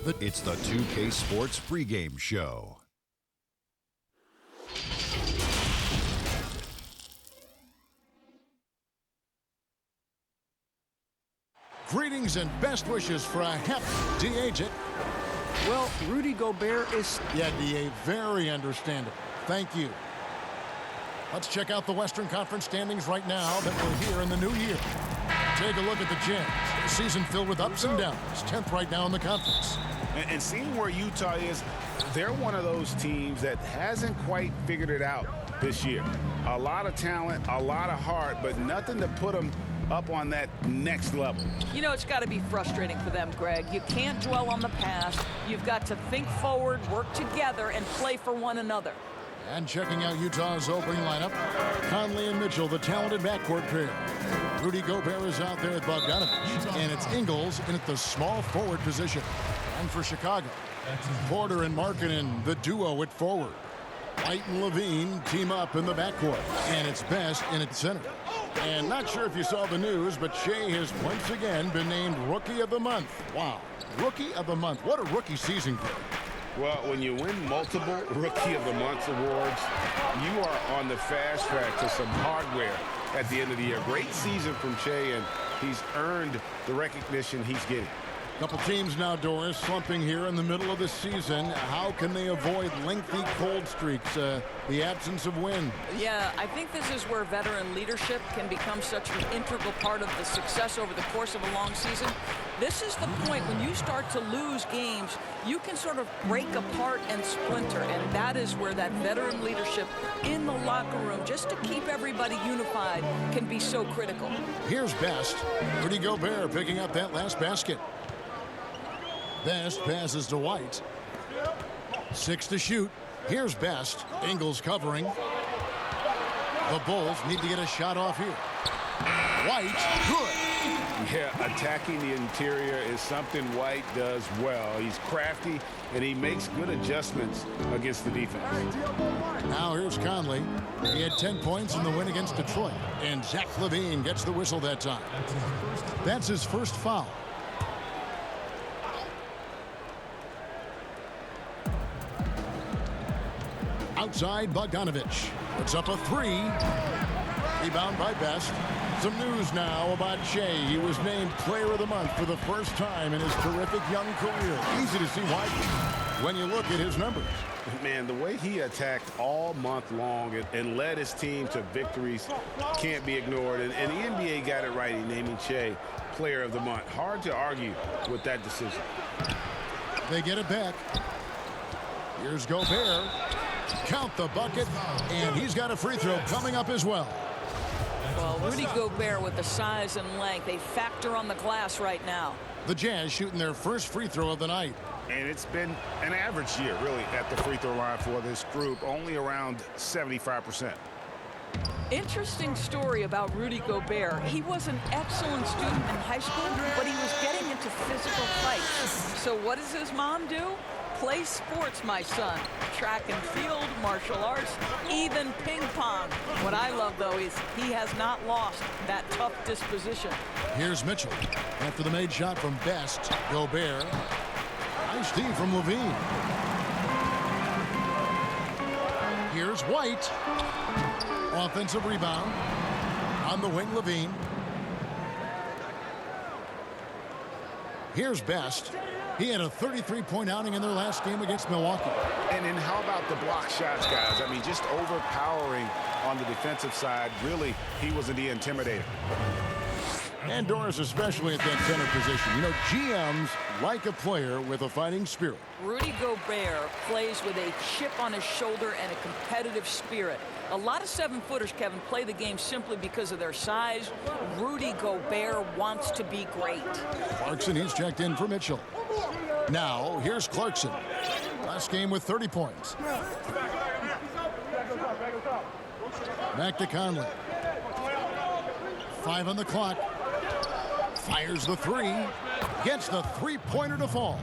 It's the 2K Sports pregame show. Greetings and best wishes for a happy D-Agent. Well, Rudy Gobert is... Yeah, DA, very understandable. Thank you. Let's check out the Western Conference standings right now that we're here in the new year. Take a look at the Jazz. A season filled with ups and downs. 10th right now in the conference. And seeing where Utah is, they're one of those teams that hasn't quite figured it out this year. A lot of talent, a lot of heart, but nothing to put them up on that next level. You know, it's got to be frustrating for them, Greg. You can't dwell on the past. You've got to think forward, work together, and play for one another. And checking out Utah's opening lineup, Conley and Mitchell, the talented backcourt pair. Rudy Gobert is out there with Bogdanovich, and it's Ingles in at the small forward position. And for Chicago, Porter and Markkanen, the duo at forward. White and Levine team up in the backcourt, and it's Best in at center. And not sure if you saw the news, but Shea has once again been named Rookie of the Month. Wow, Rookie of the Month. What a rookie season, Greg. Well, when you win multiple Rookie of the Month awards, you are on the fast track to some hardware at the end of the year. Great season from Shea, and he's earned the recognition he's getting. Couple teams now, Doris, slumping here in the middle of the season. How can they avoid lengthy cold streaks, the absence of wind? Yeah, I think this is where veteran leadership can become such an integral part of the success over the course of a long season. This is the point when you start to lose games, you can sort of break apart and splinter, and that is where that veteran leadership in the locker room, just to keep everybody unified, can be so critical. Here's Best. Rudy Gobert picking up that last basket. Best passes to White. 6 to shoot. Here's Best. Ingles covering. The Bulls need to get a shot off here. White, good. Yeah, attacking the interior is something White does well. He's crafty, and he makes good adjustments against the defense. Now here's Conley. He had 10 points in the win against Detroit. And Zach LaVine gets the whistle that time. That's his first foul. Outside, Bogdanovich puts up a 3. Rebound by Best. Some news now about Shea. He was named Player of the Month for the first time in his terrific young career. Easy to see why when you look at his numbers. Man, the way he attacked all month long and led his team to victories can't be ignored. And the NBA got it right in naming Shea Player of the Month. Hard to argue with that decision. They get it back. Here's Gobert. Count the bucket, and he's got a free throw coming up as well. Well, Rudy Gobert with the size and length, they factor on the glass right now. The Jazz shooting their first free throw of the night. And it's been an average year, really, at the free throw line for this group, only around 75%. Interesting story about Rudy Gobert. He was an excellent student in high school, but he was getting into physical fights. So what does his mom do? Play sports, my son. Track and field, martial arts, even ping pong. What I love, though, is he has not lost that tough disposition. Here's Mitchell. After the made shot from Best, Gobert. Nice D from Levine. Here's White. Offensive rebound. On the wing, Levine. Here's Best. He had a 33-point outing in their last game against Milwaukee. And then how about the block shots, guys? I mean, just overpowering on the defensive side. Really, he was the intimidator. And Doris, especially at that center position. You know, GMs like a player with a fighting spirit. Rudy Gobert plays with a chip on his shoulder and a competitive spirit. A lot of 7-footers, Kevin, play the game simply because of their size. Rudy Gobert wants to be great. Clarkson, he's checked in for Mitchell. Now, here's Clarkson. Last game with 30 points. Back to Conley. 5 on the clock. Fires the 3. Gets the three-pointer to fall.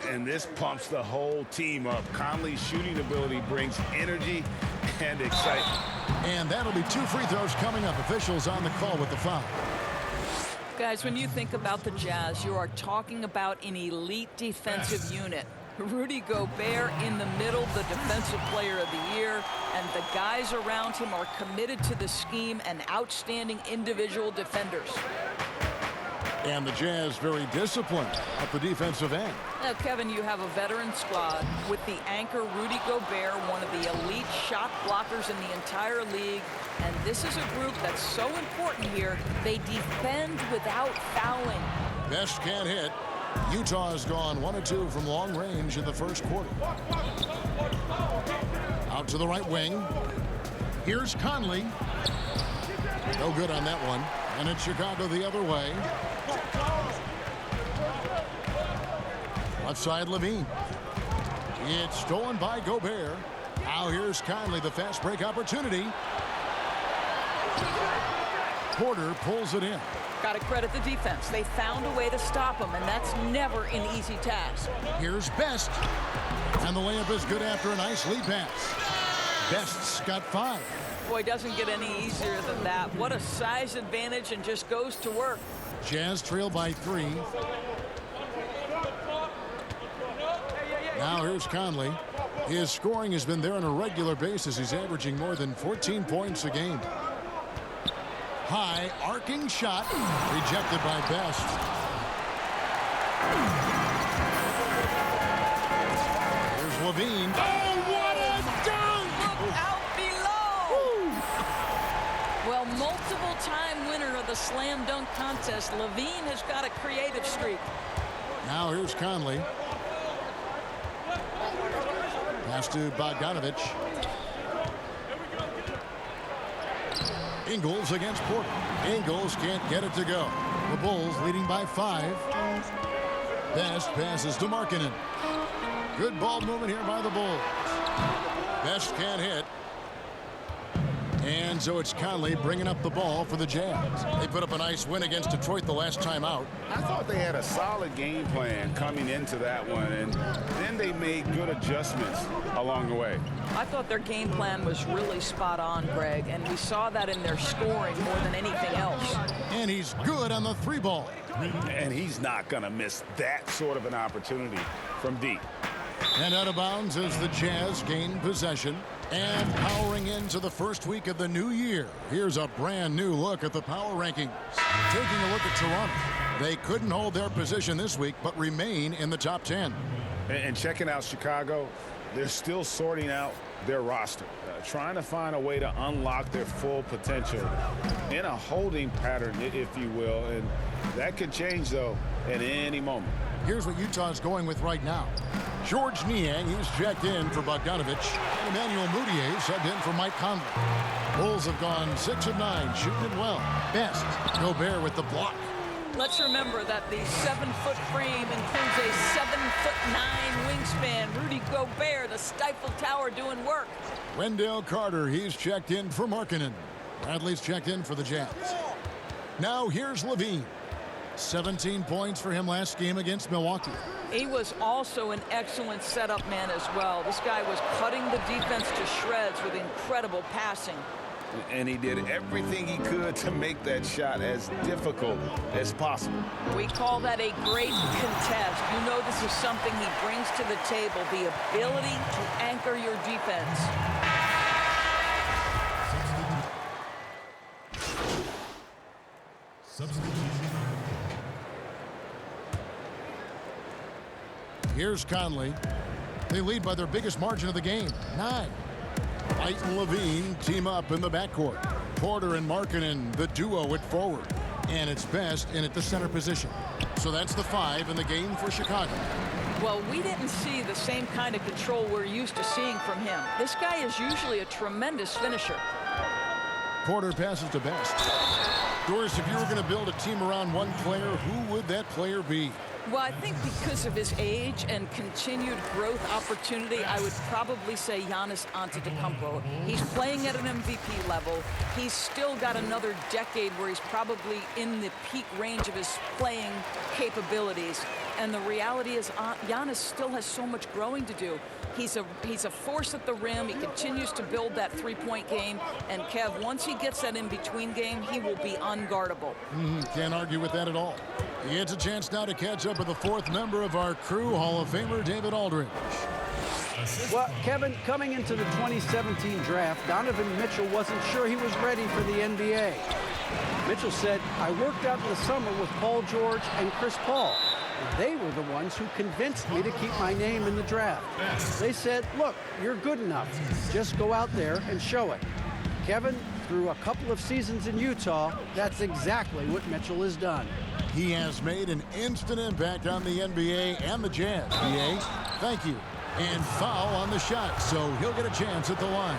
And this pumps the whole team up. Conley's shooting ability brings energy and excitement. And that'll be 2 free throws coming up. Officials on the call with the foul. Guys, when you think about the Jazz, you are talking about an elite defensive unit. Rudy Gobert in the middle, the defensive player of the year, and the guys around him are committed to the scheme and outstanding individual defenders. And the Jazz very disciplined at the defensive end. Now, Kevin, you have a veteran squad with the anchor Rudy Gobert, one of the elite shot blockers in the entire league. And this is a group that's so important here. They defend without fouling. Best can't hit. Utah has gone 1 of 2 from long range in the first quarter. Out to the right wing. Here's Conley. No good on that one. And it's Chicago the other way. Left side, Levine. It's stolen by Gobert. Now here's Conley, the fast break opportunity. Porter pulls it in. Got to credit the defense. They found a way to stop him, and that's never an easy task. Here's Best. And the layup is good after a nice lead pass. Best's got 5. Boy, doesn't get any easier than that. What a size advantage, and just goes to work. Jazz trail by 3. Now here's Conley. His scoring has been there on a regular basis. He's averaging more than 14 points a game. High arcing shot rejected by Best. Here's Levine. Oh, what a dunk! Look out below! Well, multiple-time winner of the slam dunk contest, Levine has got a creative streak. Now here's Conley. Pass to Bogdanovich. Ingles against Porter. Ingles can't get it to go. The Bulls leading by 5. Best passes to Markkanen. Good ball movement here by the Bulls. Best can't hit. And so it's Conley bringing up the ball for the Jazz. They put up a nice win against Detroit the last time out. I thought they had a solid game plan coming into that one, and then they made good adjustments along the way. I thought their game plan was really spot on, Greg, and we saw that in their scoring more than anything else. And he's good on the 3 ball. And he's not going to miss that sort of an opportunity from deep. And out of bounds as the Jazz gain possession. And powering into the first week of the new year, here's a brand new look at the power rankings. Taking a look at Toronto. They couldn't hold their position this week, but remain in the top 10. And checking out Chicago, they're still sorting out their roster, trying to find a way to unlock their full potential in a holding pattern, if you will. And that could change, though, at any moment. Here's what Utah's going with right now. George Niang, he's checked in for Bogdanovich. And Emmanuel Mudiay subbed in for Mike Conley. Bulls have gone 6 of 9, shooting it well. Best, Gobert with the block. Let's remember that the 7-foot frame includes a 7'9" wingspan. Rudy Gobert, the Stifle Tower, doing work. Wendell Carter, he's checked in for Markkanen. Bradley's checked in for the Jazz. Now here's Levine. 17 points for him last game against Milwaukee. He was also an excellent setup man as well. This guy was cutting the defense to shreds with incredible passing. And he did everything he could to make that shot as difficult as possible. We call that a great contest. You know this is something he brings to the table, the ability to anchor your defense. Here's Conley. They lead by their biggest margin of the game, 9. White and Levine team up in the backcourt. Porter and Markkanen, the duo at forward. And it's Best in at the center position. So that's the 5 in the game for Chicago. Well, we didn't see the same kind of control we're used to seeing from him. This guy is usually a tremendous finisher. Porter passes to Best. Doris, if you were going to build a team around one player, who would that player be? Well, I think because of his age and continued growth opportunity, I would probably say Giannis Antetokounmpo. He's playing at an MVP level. He's still got another decade where he's probably in the peak range of his playing capabilities. And the reality is Giannis still has so much growing to do. He's a force at the rim. He continues to build that three-point game. And Kev, once he gets that in-between game, he will be unguardable. Can't argue with that at all. He gets a chance now to catch up with the fourth member of our crew, Hall of Famer David Aldridge. Well, Kevin, coming into the 2017 draft, Donovan Mitchell wasn't sure he was ready for the NBA. Mitchell said, "I worked out in the summer with Paul George and Chris Paul. They were the ones who convinced me to keep my name in the draft. They said, look, you're good enough. Just go out there and show it." Kevin, through a couple of seasons in Utah, that's exactly what Mitchell has done. He has made an instant impact on the NBA and the Jazz. BA, thank you. And foul on the shot, so he'll get a chance at the line.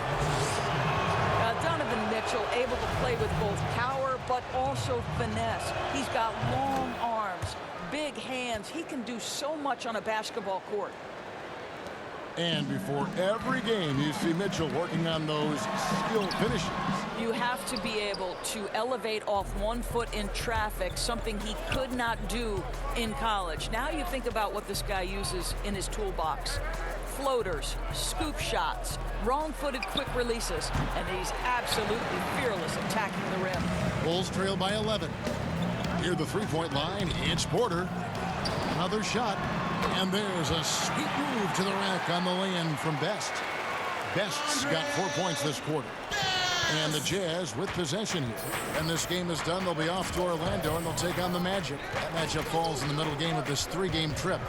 Donovan Mitchell able to play with both power but also finesse. He's got long arms, big hands. He can do so much on a basketball court. And before every game, you see Mitchell working on those skill finishes. You have to be able to elevate off 1 foot in traffic, something he could not do in college. Now you think about what this guy uses in his toolbox. Floaters, scoop shots, wrong-footed quick releases, and he's absolutely fearless attacking the rim. Bulls trail by 11. Near the three-point line, it's Porter. Another shot, and there's a sweet move to the rack on the lay-in from Best. Best's got 4 points this quarter. And the Jazz with possession here. And this game is done, they'll be off to Orlando, and they'll take on the Magic. That matchup falls in the middle game of this three-game trip.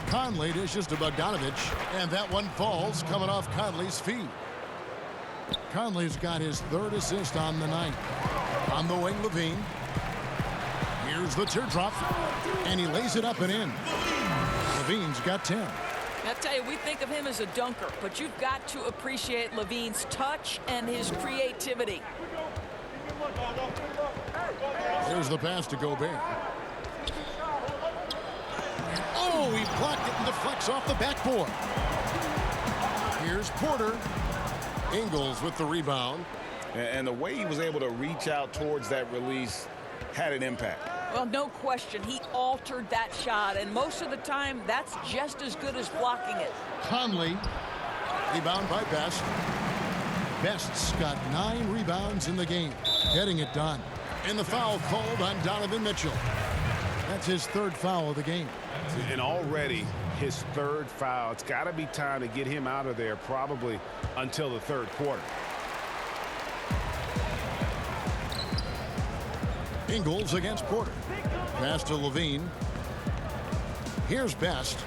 Conley dishes to Bogdanovich, and that one falls coming off Conley's feet. Conley's got his third assist on the night. On the wing, Levine. Here's the teardrop, and he lays it up and in. Levine's got 10. I tell you, we think of him as a dunker, but you've got to appreciate Levine's touch and his creativity. There's the pass to Gobert. Oh, he blocked it and deflects off the backboard. Here's Porter. Ingles with the rebound. And the way he was able to reach out towards that release had an impact. Well, no question. He altered that shot, and most of the time, that's just as good as blocking it. Conley, rebound by Best. Best's got 9 rebounds in the game, getting it done. And the foul called on Donovan Mitchell. That's his third foul of the game. And already his third foul. It's got to be time to get him out of there probably until the third quarter. Ingles against Porter. Pass to Levine. Here's Best.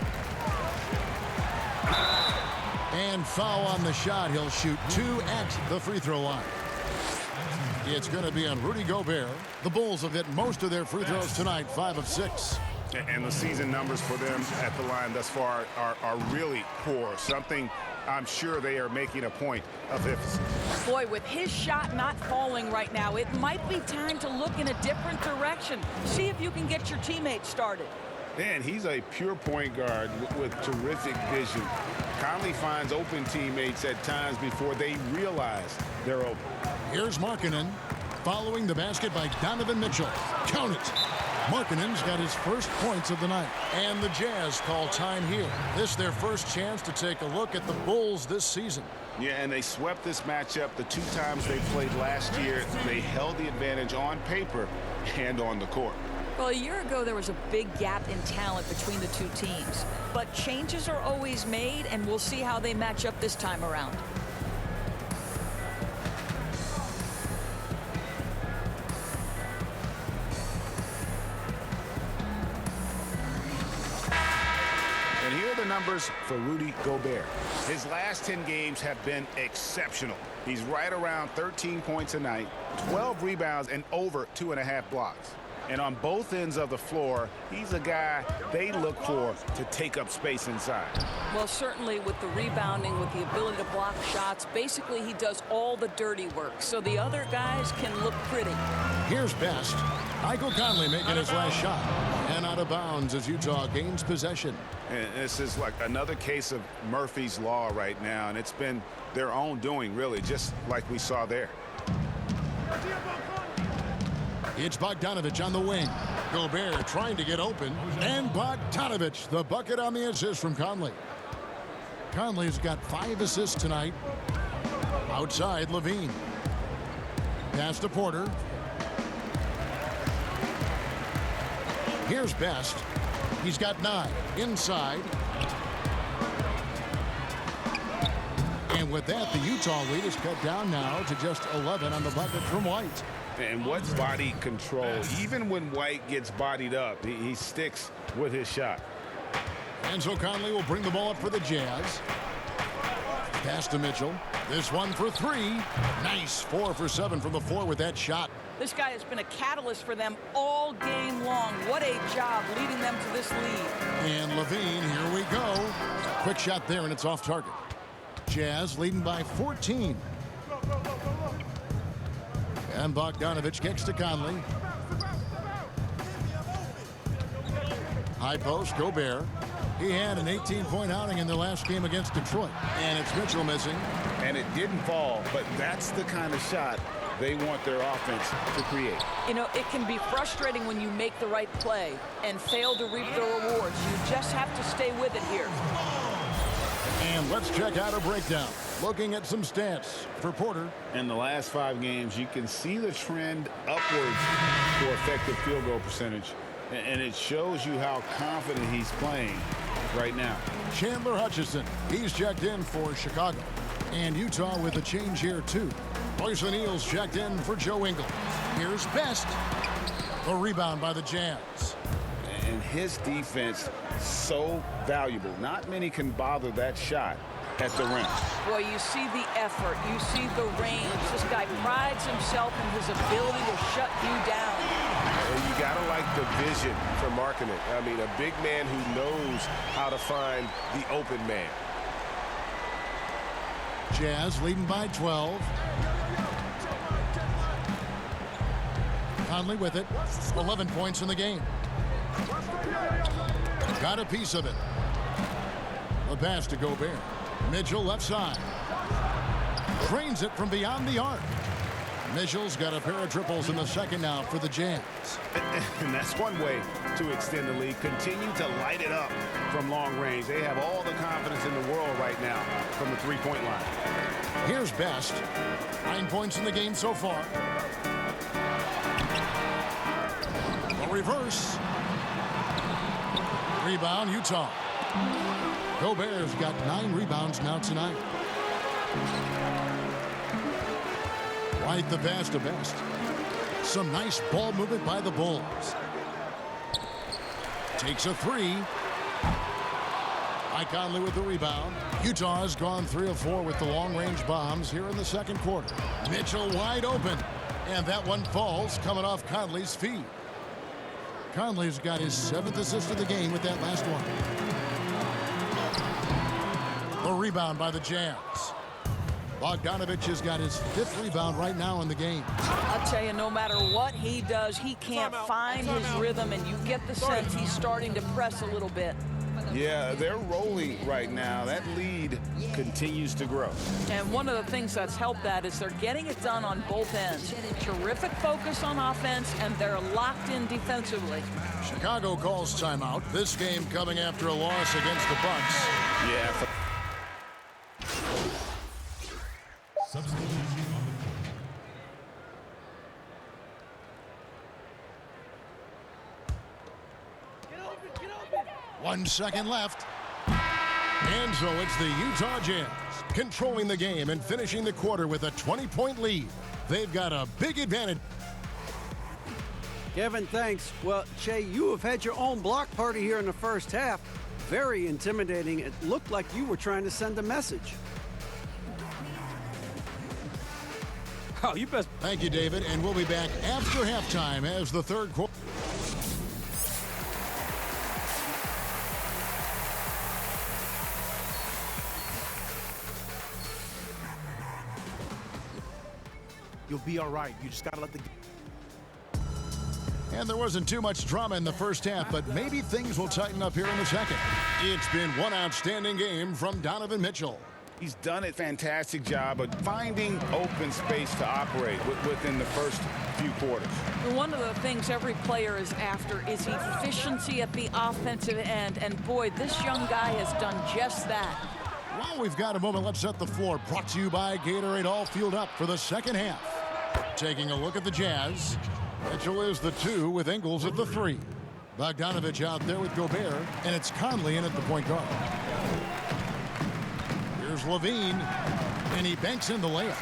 And foul on the shot. He'll shoot 2 at the free throw line. It's going to be on Rudy Gobert. The Bulls have hit most of their free throws tonight, 5 of 6. And the season numbers for them at the line thus far are really poor. Something I'm sure they are making a point of emphasis. Boy, with his shot not falling right now, it might be time to look in a different direction. See if you can get your teammates started. Man, he's a pure point guard with terrific vision. Conley finds open teammates at times before they realize they're open. Here's Markkanen following the basket by Donovan Mitchell. Count it. Markkanen's got his first points of the night. And the Jazz call time here. This is their first chance to take a look at the Bulls this season. Yeah, and they swept this matchup the 2 times they played last year. They held the advantage on paper and on the court. Well, a year ago, there was a big gap in talent between the two teams. But changes are always made, and we'll see how they match up this time around. And here are the numbers for Rudy Gobert. His last 10 games have been exceptional. He's right around 13 points a night, 12 rebounds, and over 2.5 blocks. And on both ends of the floor, he's a guy they look for to take up space inside. Well, certainly with the rebounding, with the ability to block shots, basically he does all the dirty work, so the other guys can look pretty. Here's Best. Michael Conley making his last shot. And out of bounds as Utah gains possession. And this is like another case of Murphy's Law right now, and it's been their own doing, really, just like we saw there. It's Bogdanovich on the wing. Gobert trying to get open. And Bogdanovich, the bucket on the assist from Conley. Conley's got 5 assists tonight. Outside, Levine. Pass to Porter. Here's Best. He's got 9. Inside. And with that, the Utah lead is cut down now to just 11 on the bucket from White. And what's body control? Even when White gets bodied up, he sticks with his shot. And so Conley will bring the ball up for the Jazz. Pass to Mitchell. This one for 3. Nice. 4 for 7 from the floor with that shot. This guy has been a catalyst for them all game long. What a job leading them to this lead. And Levine, here we go. Quick shot there, and it's off target. Jazz leading by 14. And Bogdanovich kicks to Conley. High post, Gobert. He had an 18-point outing in their last game against Detroit. And it's Mitchell missing. And it didn't fall, but that's the kind of shot they want their offense to create. You know, it can be frustrating when you make the right play and fail to reap the rewards. You just have to stay with it here. And let's check out a breakdown. Looking at some stats for Porter. In the last 5 games, you can see the trend upwards for effective field goal percentage. And it shows you how confident he's playing right now. Chandler Hutchison, he's checked in for Chicago. And Utah with a change here, too. Royce O'Neal's checked in for Joe Ingles. Here's Best. A rebound by the Jazz. And his defense, so valuable. Not many can bother that shot at the rim. Boy, you see the effort. You see the range. This guy prides himself in his ability to shut you down. And you got to like the vision for marking it. I mean, a big man who knows how to find the open man. Jazz leading by 12. Conley with it. 11 points in the game. Got a piece of it. A pass to Gobert. Mitchell left side. Drains it from beyond the arc. Mitchell's got a pair of triples in the second now for the Jazz. And that's one way to extend the lead. Continue to light it up from long range. They have all the confidence in the world right now from the three-point line. Here's Best. 9 points in the game so far. A reverse. Rebound, Utah. Gobert's got 9 rebounds now tonight. White the pass to Best. Some nice ball movement by the Bulls. Takes a 3. Mike Conley with the rebound. Utah has gone 3 of 4 with the long-range bombs here in the second quarter. Mitchell wide open. And that one falls coming off Conley's feet. Conley's got his 7th assist of the game with that last one. The rebound by the Jazz. Bogdanovich has got his 5th rebound right now in the game. I'll tell you, no matter what he does, he can't find his rhythm, and you get the sense he's starting to press a little bit. Yeah, they're rolling right now. That lead continues to grow. And one of the things that's helped that is they're getting it done on both ends. Terrific focus on offense, and they're locked in defensively. Chicago calls timeout. This game coming after a loss against the Bucks. Yeah. Substitution on the court. 1 second left. And so it's the Utah Jazz controlling the game and finishing the quarter with a 20-point lead. They've got a big advantage. Kevin, thanks. Well, Che, you have had your own block party here in the first half. Very intimidating. It looked like you were trying to send a message. Oh, you best. Thank you, David. And we'll be back after halftime as the third quarter. You'll be all right. You just got to let the... And there wasn't too much drama in the first half, but maybe things will tighten up here in the second. It's been one outstanding game from Donovan Mitchell. He's done a fantastic job of finding open space to operate within the first few quarters. One of the things every player is after is efficiency at the offensive end. And boy, this young guy has done just that. Well, we've got a moment. Let's set the floor. Brought to you by Gatorade. All fueled up for the second half. Taking a look at the Jazz. Mitchell is the 2 with Ingles at the 3. Bogdanovich out there with Gobert. And it's Conley in at the point guard. Here's Levine. And he banks in the layup.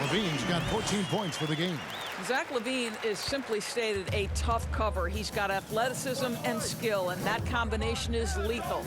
Levine's got 14 points for the game. Zach LaVine is simply stated a tough cover. He's got athleticism and skill, and that combination is lethal.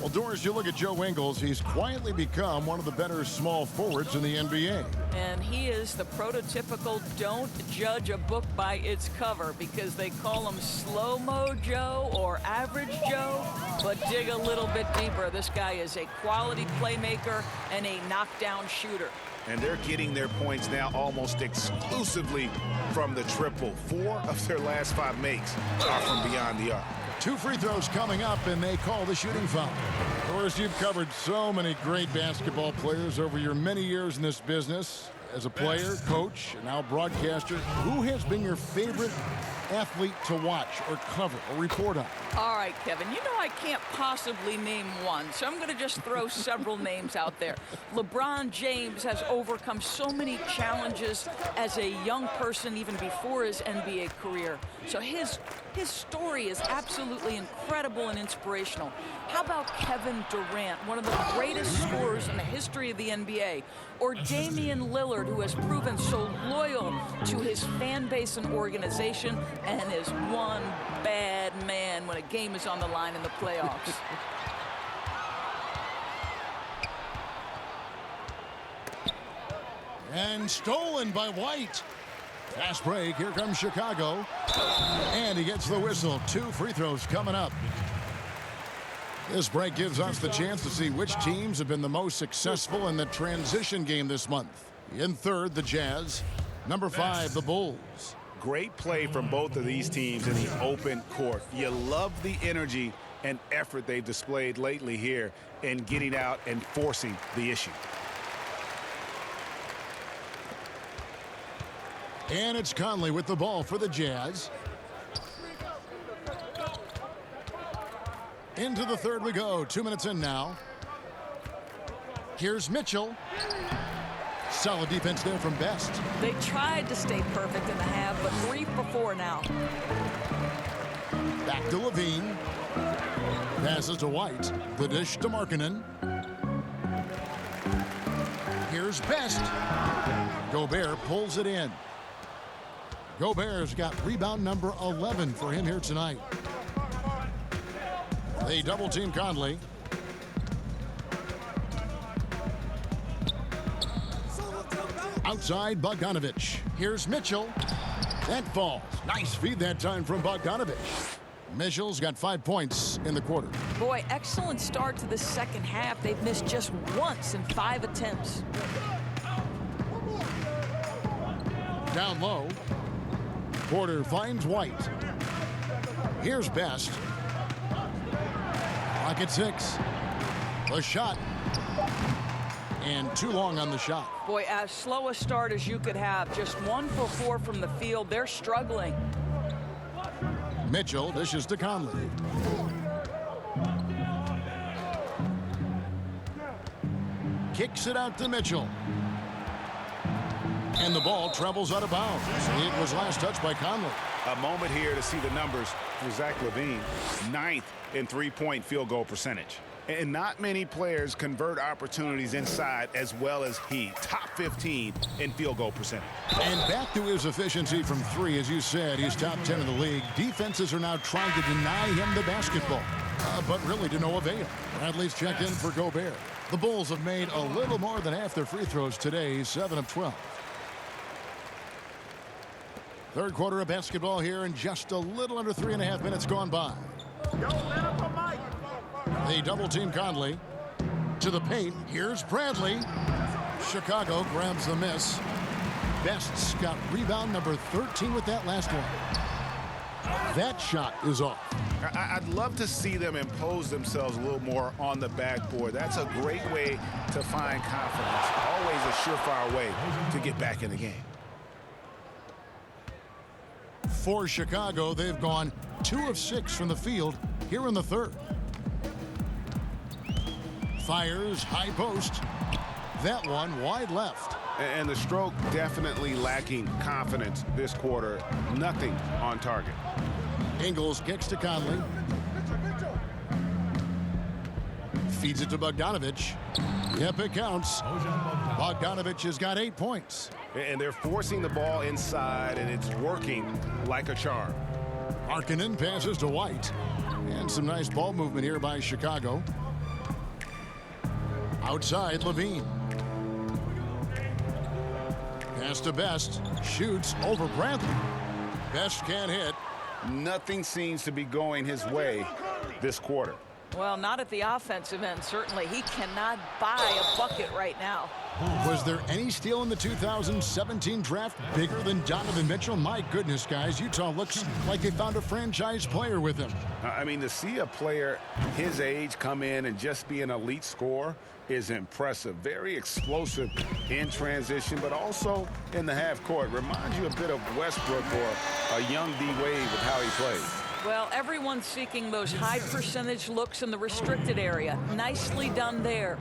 Well, Doris, you look at Joe Ingles. He's quietly become one of the better small forwards in the NBA. And he is the prototypical don't judge a book by its cover, because they call him slow-mo Joe or average Joe. But dig a little bit deeper. This guy is a quality playmaker and a knockdown shooter. And they're getting their points now almost exclusively from the triple. 4 of their last 5 makes are from beyond the arc. 2 free throws coming up, and they call the shooting foul. Of course, you've covered so many great basketball players over your many years in this business. As a player, coach, and now broadcaster, who has been your favorite athlete to watch or cover or report on? All right, Kevin, you know I can't possibly name one, so I'm going to just throw several names out there. LeBron James has overcome so many challenges as a young person, even before his NBA career. So his story is absolutely incredible and inspirational. How about Kevin Durant, one of the greatest scorers in the history of the NBA? Or Damian Lillard, who has proven so loyal to his fan base and organization and is one bad man when a game is on the line in the playoffs. And stolen by White. Fast break. Here comes Chicago. And he gets the whistle. 2 free throws coming up. This break gives us the chance to see which teams have been the most successful in the transition game this month. In third, the Jazz. Number 5, the Bulls. Great play from both of these teams in the open court. You love the energy and effort they've displayed lately here in getting out and forcing the issue. And it's Conley with the ball for the Jazz. Into the third we go. 2 minutes in now. Here's Mitchell. Solid defense there from Best. They tried to stay perfect in the half, but 3 for 4 now. Back to Levine. Passes to White. The dish to Markkanen. Here's Best. Gobert pulls it in. Gobert's got rebound number 11 for him here tonight. They double team Conley. Outside Bogdanovich. Here's Mitchell. That falls. Nice feed that time from Bogdanovich. Mitchell's got 5 points in the quarter. Boy, excellent start to the second half. They've missed just once in 5 attempts. Down low. Porter finds White. Here's Best. Clock at 6. The shot. And too long on the shot. Boy, as slow a start as you could have. Just 1 for 4 from the field. They're struggling. Mitchell dishes to Conley. Kicks it out to Mitchell. And the ball travels out of bounds. It was last touched by Conley. A moment here to see the numbers for Zach LaVine. 9th in three-point field goal percentage. And not many players convert opportunities inside as well as he. Top 15 in field goal percentage. And back to his efficiency from 3. As you said, he's top 10 in the league. Defenses are now trying to deny him the basketball. But really to no avail. Bradley's checked in for Gobert. The Bulls have made a little more than half their free throws today. 7 of 12. Third quarter of basketball here, and just a little under 3.5 minutes gone by. They double team Conley. To the paint. Here's Bradley. Chicago grabs the miss. Best's got rebound number 13 with that last one. That shot is off. I'd love to see them impose themselves a little more on the backboard. That's a great way to find confidence. Always a surefire way to get back in the game. For Chicago, they've gone 2 of 6 from the field here in the third. Fires high post. That one wide left. And the stroke definitely lacking confidence this quarter. Nothing on target. Ingles kicks to Conley. Feeds it to Bogdanovich. Yep, it counts. Bogdanovich has got 8 points. And they're forcing the ball inside, and it's working like a charm. Markkanen passes to White. And some nice ball movement here by Chicago. Outside, Levine. Pass to Best. Shoots over Bradley. Best can't hit. Nothing seems to be going his way this quarter. Well, not at the offensive end, certainly. He cannot buy a bucket right now. Was there any steal in the 2017 draft bigger than Donovan Mitchell? My goodness, guys, Utah looks like they found a franchise player with him. I mean, to see a player his age come in and just be an elite scorer is impressive. Very explosive in transition, but also in the half court. Reminds you a bit of Westbrook or a young D-Wade with how he plays. Well, everyone's seeking those high percentage looks in the restricted area. Nicely done there.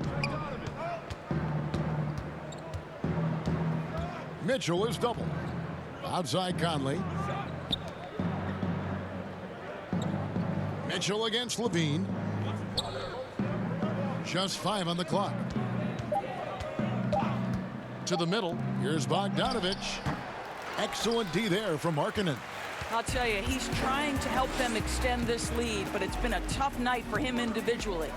Mitchell is double. Outside Conley. Mitchell against Levine. Just 5 on the clock. To the middle. Here's Bogdanovich. Excellent D there from Markkanen. I'll tell you, he's trying to help them extend this lead, but it's been a tough night for him individually.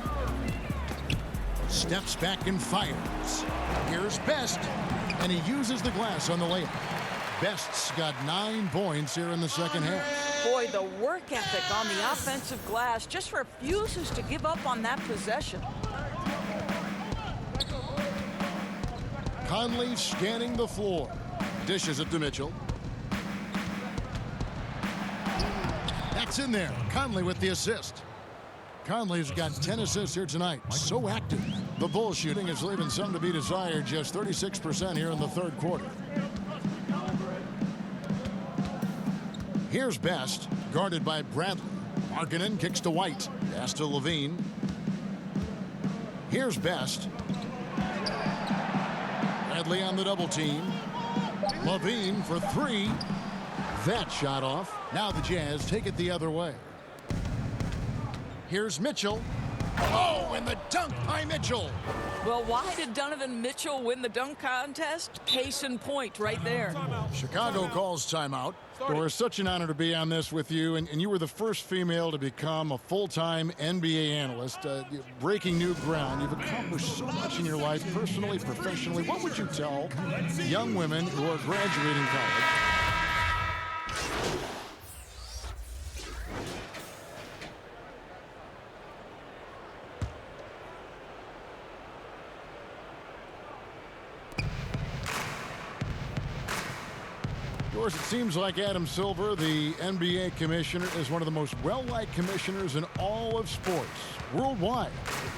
Steps back and fires. Here's Best. And he uses the glass on the layup. Best's got 9 points here in the second half. Boy, the work ethic on the offensive glass just refuses to give up on that possession. Conley scanning the floor. Dishes it to Mitchell. That's in there. Conley with the assist. Conley's got 10 assists here tonight. So active. The bull shooting is leaving some to be desired. Just 36% here in the third quarter. Here's Best, guarded by Bradley. Markkanen kicks to White. Pass to Levine. Here's Best. Bradley on the double team. Levine for 3. That shot off. Now the Jazz take it the other way. Here's Mitchell. Oh, and the dunk by Mitchell. Well, why did Donovan Mitchell win the dunk contest? Case in point right there. Chicago calls timeout. Doris, such an honor to be on this with you, and you were the first female to become a full-time NBA analyst. Breaking new ground. You've accomplished so much in your life, personally, professionally. What would you tell young women who are graduating college? It seems like Adam Silver, the NBA commissioner, is one of the most well-liked commissioners in all of sports worldwide.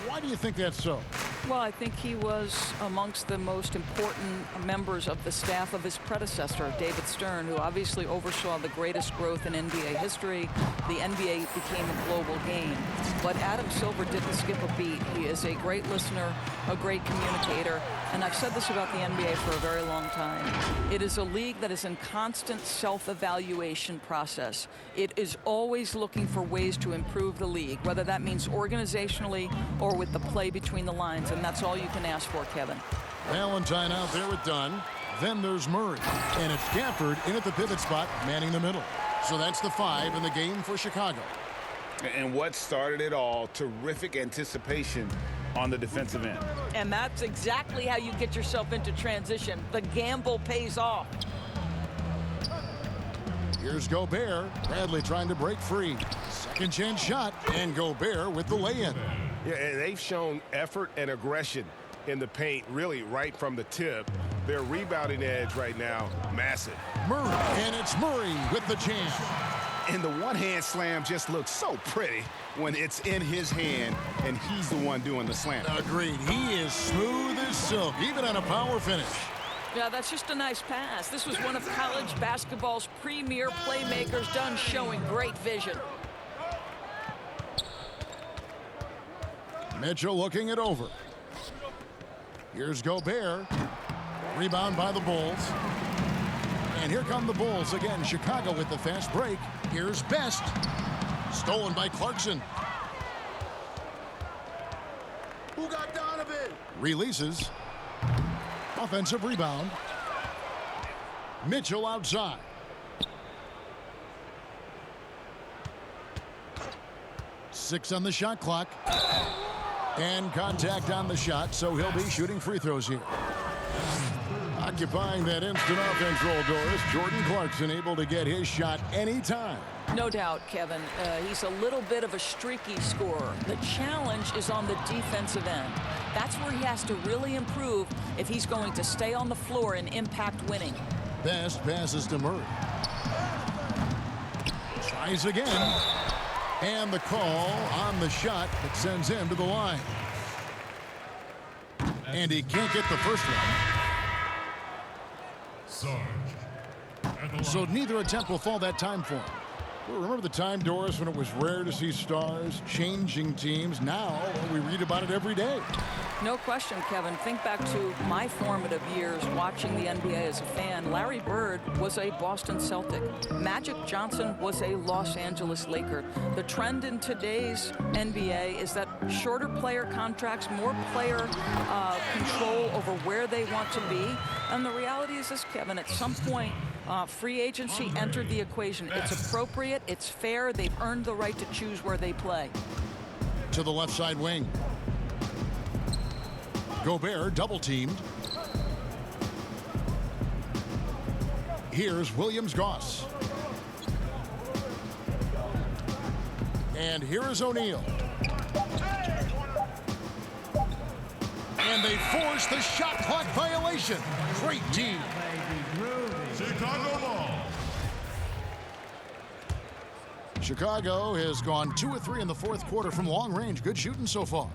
Why do you think that's so? Well, I think he was amongst the most important members of the staff of his predecessor, David Stern, who obviously oversaw the greatest growth in NBA history. The NBA became a global game. But Adam Silver didn't skip a beat. He is a great listener, a great communicator, and I've said this about the NBA for a very long time. It is a league that is in constant self-evaluation process. It is always looking for ways to improve the league, whether that means organizationally or with the play between the lines, and that's all you can ask for, Kevin. Valentine out there with Dunn. Then there's Murray. And it's Gafford in at the pivot spot, manning the middle. So that's the 5 in the game for Chicago. And what started it all, terrific anticipation on the defensive end. And that's exactly how you get yourself into transition. The gamble pays off. Here's Gobert. Bradley trying to break free. Second chance shot, and Gobert with the lay-in. Yeah, and they've shown effort and aggression in the paint, really right from the tip. Their rebounding edge right now, massive. Murray, and it's Murray with the jam. And the one-hand slam just looks so pretty when it's in his hand and he's the one doing the slam. Agreed. He is smooth as silk, even on a power finish. Yeah, that's just a nice pass. This was one of college basketball's premier playmakers, done showing great vision. Mitchell looking it over. Here's Gobert. Rebound by the Bulls. And here come the Bulls again. Chicago with the fast break. Here's Best. Stolen by Clarkson. Who got Donovan? Releases. Offensive rebound. Mitchell outside. Six on the shot clock. And contact on the shot, so he'll be shooting free throws here. Occupying that instant offense role, Doris. Jordan Clarkson able to get his shot anytime. No doubt, Kevin. He's a little bit of a streaky scorer. The challenge is on the defensive end. That's where he has to really improve if he's going to stay on the floor and impact winning. Best passes to Murray. Tries again. And the call on the shot that sends him to the line. And he can't get the first one. So neither attempt will fall that time for him. Well, remember the time, Doris, when it was rare to see stars changing teams? Now we read about it every day. No question, Kevin. Think back to my formative years watching the NBA as a fan. Larry Bird was a Boston Celtic. Magic Johnson was a Los Angeles Laker. The trend in today's NBA is that shorter player contracts, more player control over where they want to be. And the reality is this, Kevin, at some point, free agency entered the equation. It's appropriate, it's fair, they've earned the right to choose where they play. To the left side wing. Gobert double teamed. Here's Williams-Goss. And here is O'Neal. And they force the shot clock violation. Great D. Chicago ball. Chicago has gone 2 of 3 in the fourth quarter from long range. Good shooting so far.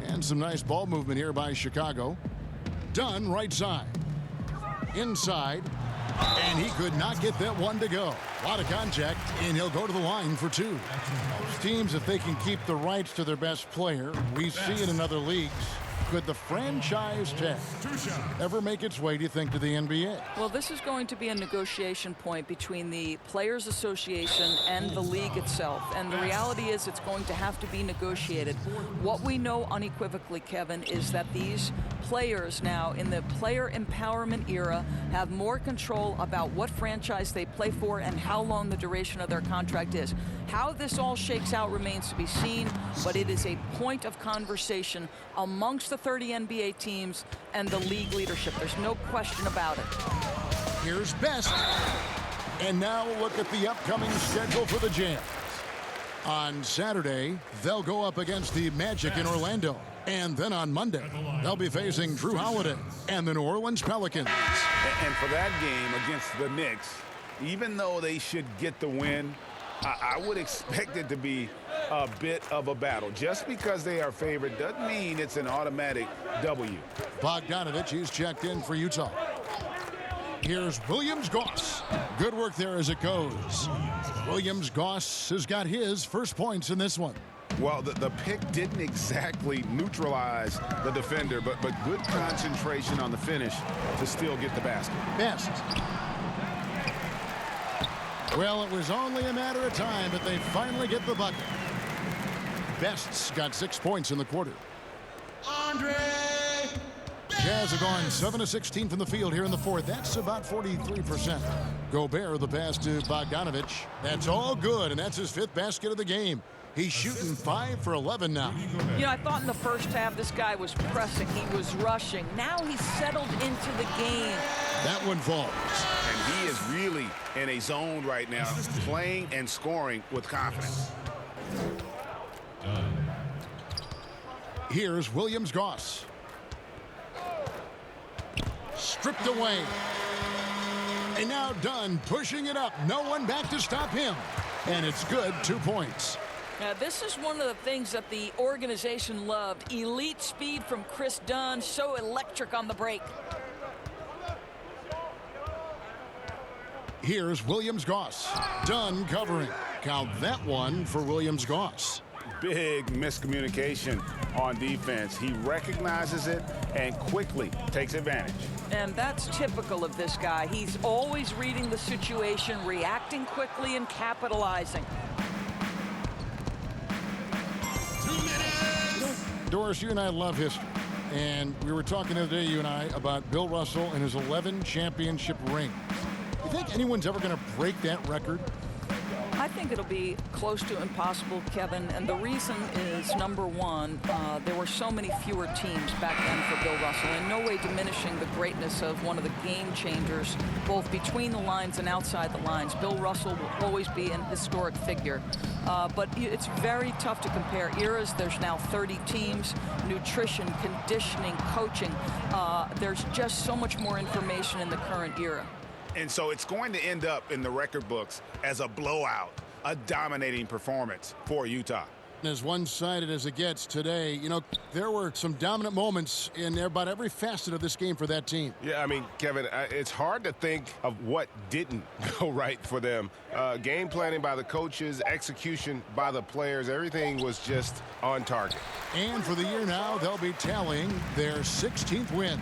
And some nice ball movement here by Chicago. Dunn right side. Inside. And he could not get that one to go. A lot of contact, and he'll go to the line for 2. Most teams, if they can keep the rights to their best player, we see it in other leagues. Could the franchise tag ever make its way, do you think, to the NBA? Well, this is going to be a negotiation point between the Players Association and the league itself. And the reality is it's going to have to be negotiated. What we know unequivocally, Kevin, is that these players now in the player empowerment era have more control about what franchise they play for and how long the duration of their contract is. How this all shakes out remains to be seen, but it is a point of conversation amongst the 30 NBA teams and the league leadership. There's no question about it. Here's Best. And now we'll look at the upcoming schedule for the Jazz. On Saturday, they'll go up against the Magic in Orlando. And then on Monday, they'll be facing Drew Holiday and the New Orleans Pelicans. And for that game against the Knicks, even though they should get the win, I would expect it to be a bit of a battle. Just because they are favored doesn't mean it's an automatic W. Bogdanovich, he's checked in for Utah. Here's Williams-Goss. Good work there as it goes. Williams-Goss has got his first points in this one. Well, the pick didn't exactly neutralize the defender, but good concentration on the finish to still get the basket. Best. Well, it was only a matter of time, but they finally get the bucket. Best's got 6 points in the quarter. Jazz have gone 7 of 16 from the field here in the fourth. That's about 43%. Gobert, the pass to Bogdanovich. That's all good, and that's his 5th basket of the game. He's shooting 5 for 11 now. You know, I thought in the first half this guy was pressing, he was rushing. Now he's settled into the game. That one falls. And he is really in a zone right now, playing and scoring with confidence. Here's Williams-Goss. Stripped away. And now Dunn pushing it up. No one back to stop him. And it's good, 2 points. Now, this is one of the things that the organization loved. Elite speed from Chris Dunn, so electric on the break. Here's Williams-Goss. Dunn covering. Count that one for Williams-Goss. Big miscommunication on defense. He recognizes it and quickly takes advantage. And that's typical of this guy. He's always reading the situation, reacting quickly, and capitalizing. Doris, you and I love history. And we were talking the other day, you and I, about Bill Russell and his 11 championship rings. You think anyone's ever going to break that record? I think it'll be close to impossible, Kevin, and the reason is, number one, there were so many fewer teams back then for Bill Russell, in no way diminishing the greatness of one of the game changers, both between the lines and outside the lines. Bill Russell will always be an historic figure, but it's very tough to compare eras. There's now 30 teams, nutrition, conditioning, coaching. There's just so much more information in the current era. And so it's going to end up in the record books as a blowout, a dominating performance for Utah. As one-sided as it gets today, you know, there were some dominant moments in about every facet of this game for that team. Yeah, I mean, Kevin, it's hard to think of what didn't go right for them. Game planning by the coaches, execution by the players, everything was just on target. And for the year now, they'll be tallying their 16th win.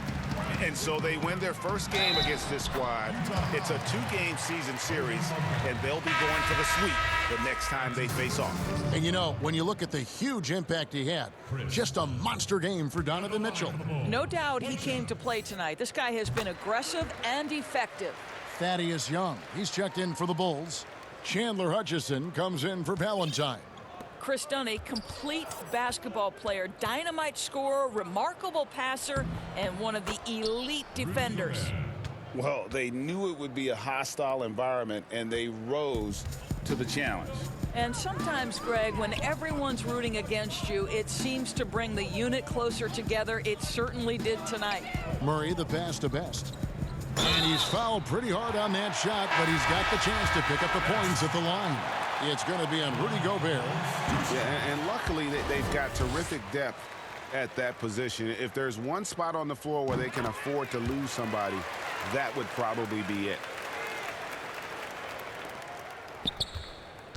And so they win their first game against this squad. It's a 2-game season series, and they'll be going for the sweep the next time they face off. And you know, when you look at the huge impact he had, just a monster game for Donovan Mitchell. No doubt he came to play tonight. This guy has been aggressive and effective. Thaddeus Young, he's checked in for the Bulls. Chandler Hutchison comes in for Valentine. Chris Dunn, a complete basketball player, dynamite scorer, remarkable passer, and one of the elite defenders. Well, they knew it would be a hostile environment, and they rose to the challenge. And sometimes, Greg, when everyone's rooting against you, it seems to bring the unit closer together. It certainly did tonight. Murray, the pass to Best. And he's fouled pretty hard on that shot, but he's got the chance to pick up the points at the line. It's going to be on Rudy Gobert. Yeah, and luckily they've got terrific depth at that position. If there's one spot on the floor where they can afford to lose somebody, that would probably be it.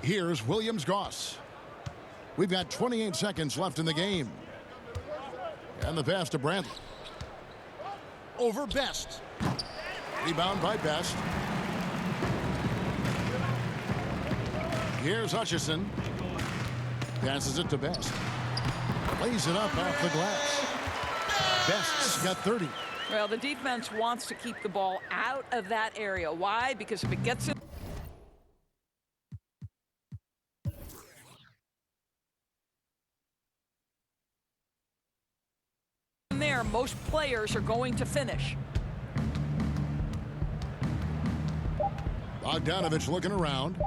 Here's Williams-Goss. We've got 28 seconds left in the game. And the pass to Bradley. Over Best. Rebound by Best. Here's Hutchison. Passes it to Best. Lays it up off the glass. Best's got 30. Well, the defense wants to keep the ball out of that area. Why? Because if it gets in there, most players are going to finish. Bogdanovich looking around.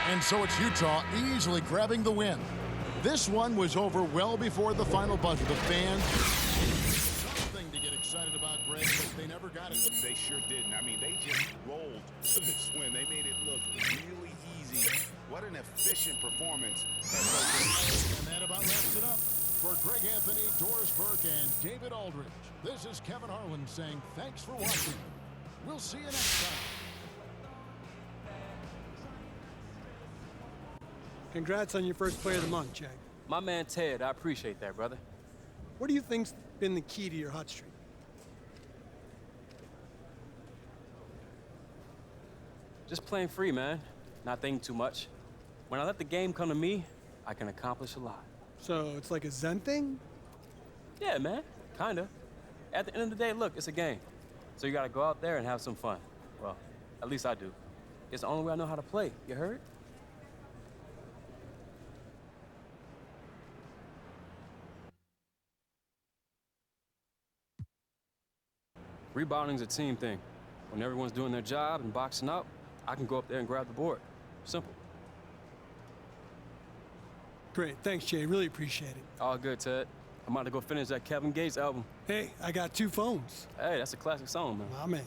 And so it's Utah easily grabbing the win. This one was over well before the final buzzer. The fans, something to get excited about, Greg, but they never got it. They sure didn't. I mean, they just rolled to this win. They made it look really easy. What an efficient performance. And that about wraps it up. For Greg Anthony, Doris Burke, and David Aldridge, this is Kevin Harlan saying thanks for watching. We'll see you next time. Congrats on your first Player of the Month, Jay. My man Ted, I appreciate that, brother. What do you think's been the key to your hot streak? Just playing free, man. Not thinking too much. When I let the game come to me, I can accomplish a lot. So it's like a Zen thing? Yeah, man. Kinda. At the end of the day, look, it's a game. So you gotta go out there and have some fun. Well, at least I do. It's the only way I know how to play. You heard? Rebounding's a team thing. When everyone's doing their job and boxing out, I can go up there and grab the board. Simple. Great. Thanks, Jay. Really appreciate it. All good, Ted. I'm about to go finish that Kevin Gates album. Hey, I got 2 phones. Hey, that's a classic song, man. My man.